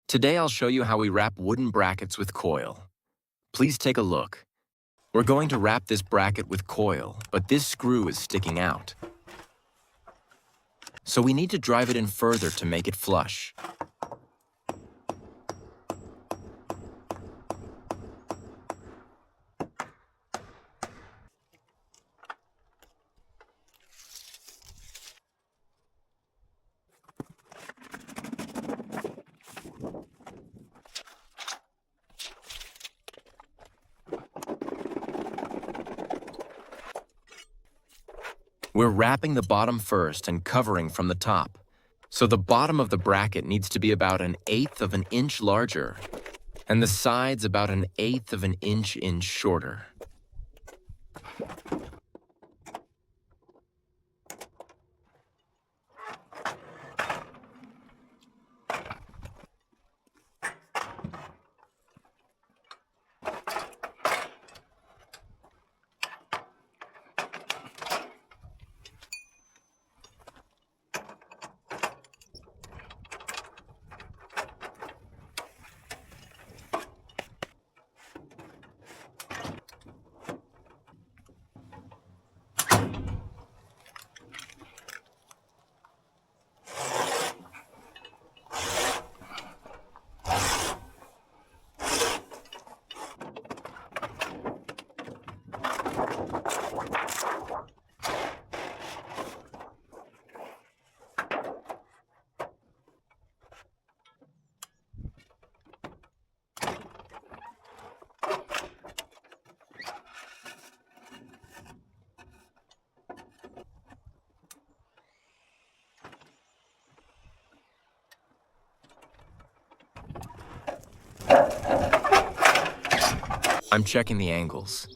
Today I'll show you how we wrap wooden brackets with coil. Please take a look. We're going to wrap this bracket with coil, but this screw is sticking out. So we need to drive it in further to make it flush. We're wrapping the bottom first and covering from the top. So the bottom of the bracket needs to be about 1/8 of an inch larger, and the sides about 1/8 of an inch shorter. I'm checking the angles.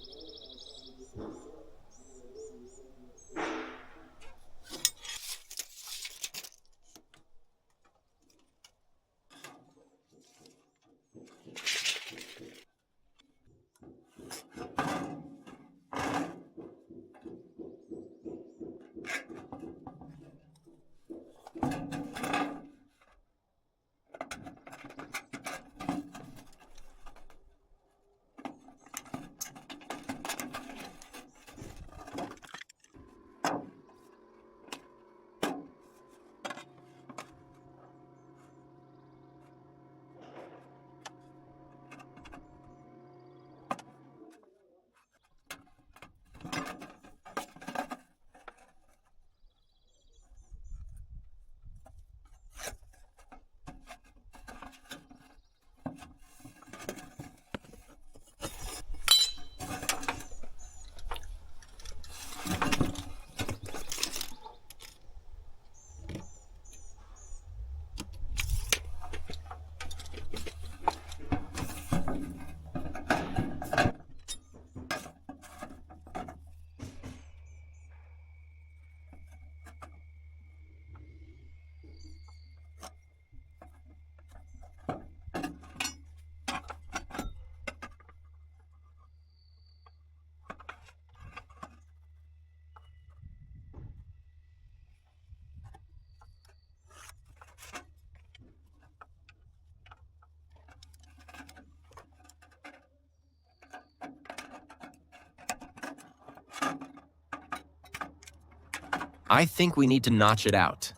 I think we need to notch it out.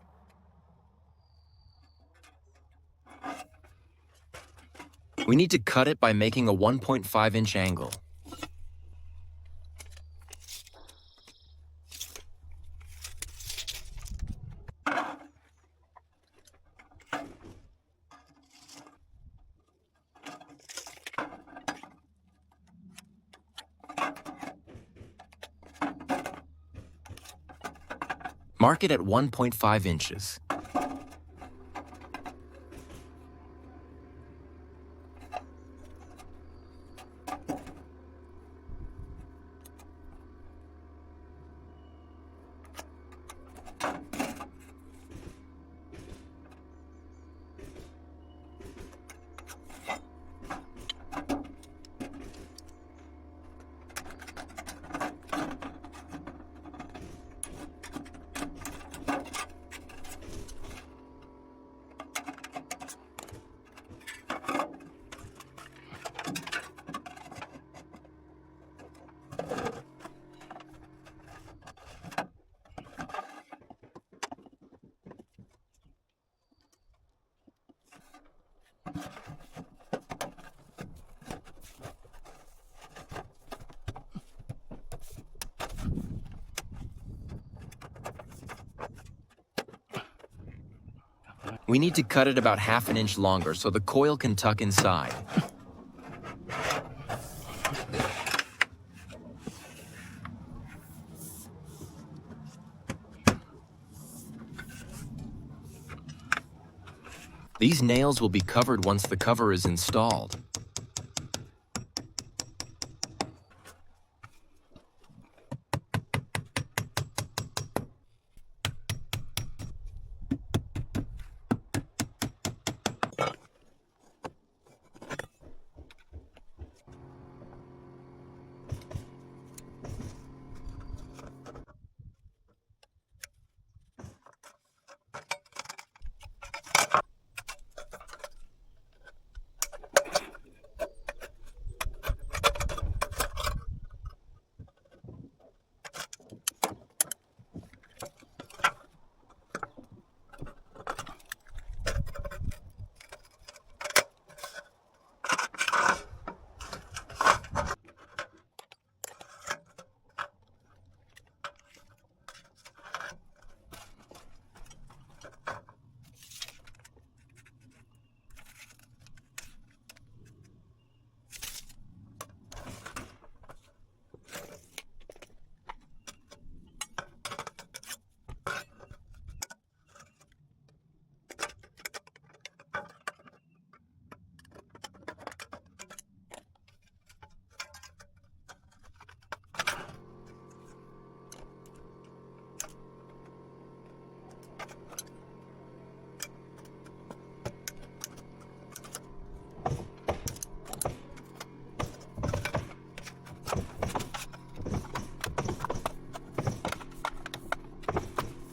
We need to cut it by making a 1.5-inch angle. Mark it at 1.5 inches. We need to cut it about half an inch longer so the coil can tuck inside. These nails will be covered once the cover is installed.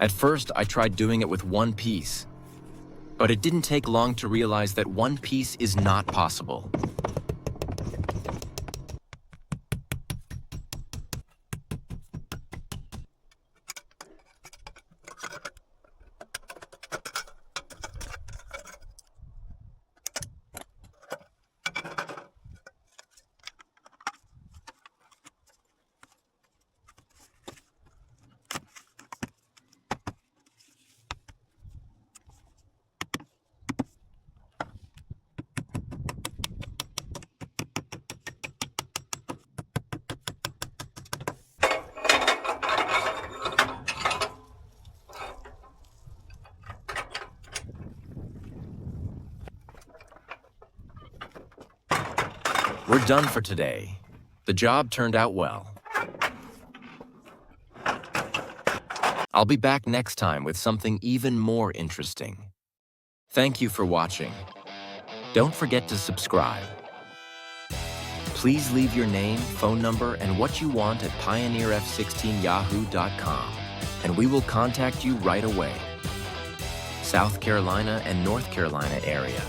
At first, I tried doing it with one piece, but it didn't take long to realize that one piece is not possible. We're done for today. The job turned out well. I'll be back next time with something even more interesting. Thank you for watching. Don't forget to subscribe. Please leave your name, phone number, and what you want at pioneerf16yahoo.com, and we will contact you right away. South Carolina and North Carolina area.